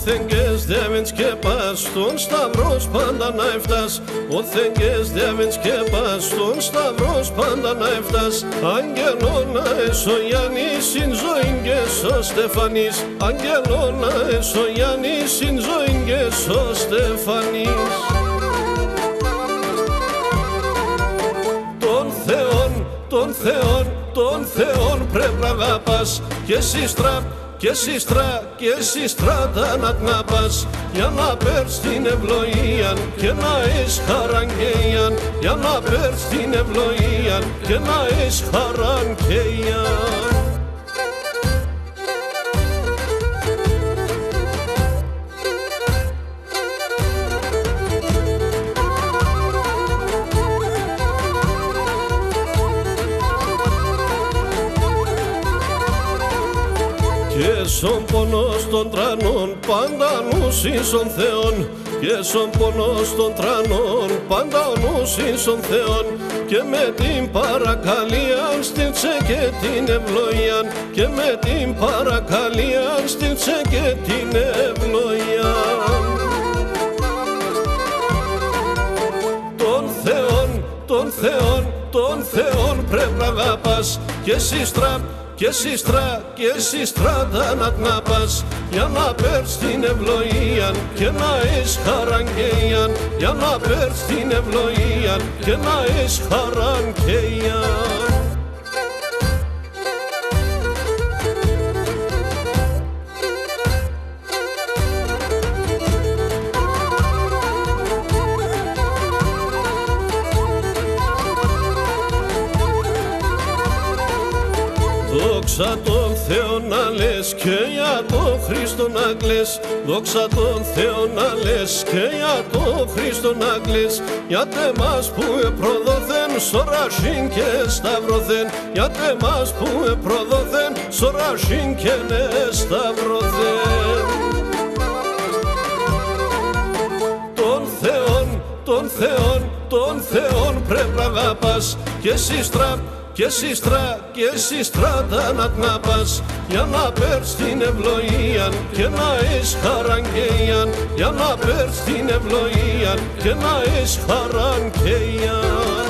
Όθεν διαβέντς και πας στον σταυρός πάντα να εφτάς. Όθεν διαβέντς και πας στον σταυρός πάντα να εφτάς. Αγγελώνα εσω Γιάννης συν ζωήν και σω Στεφανής. Αγγελώνα εσω Γιάννης συν ζωήν και σω Στεφανής. Τον Θεόν πρέπει να αγαπάς και σύστρα και σύστρατα να πας για να παίρνεις την ευλογία και να έχεις χαράν και ιαν, για να παίρνεις την ευλογία και να έχεις χαράν και ιαν. Και σον πονός των τρανών πάντα νους ίσον Θεόν. Και σον πονός των τρανών πάντα νους ίσον Θεόν. Και με την παρακαλίαν στήψε και την ευλογίαν. Και με την παρακαλίαν στήψε και την ευλογίαν. Τον Θεόν πρέπει να αγαπάς και σύστρα και σύστρατα να πας για να παίρνεις την ευλογία και να έχεις χαράν και ιαν, για να παίρνεις την ευλογία και να έχεις χαράν και ιαν. Δόξα τον Θεό να λες και για τον Χριστό να κλαις. Δόξα τον Θεό να λες και για τον Χριστό να κλαις. Για τεμάς που επροδοθέν σωρασίν και σταυρωθέν. Για τεμάς που επροδοθέν σωρασίν και σταυρωθέν. Τον Θεόν πρέπει να αγαπάς και σύστρα και σύστρατα να πας για να παίρνεις την ευλογία και να έχεις χαράν και ιαν, για να παίρνεις την ευλογία και να έχεις χαράν και ιαν.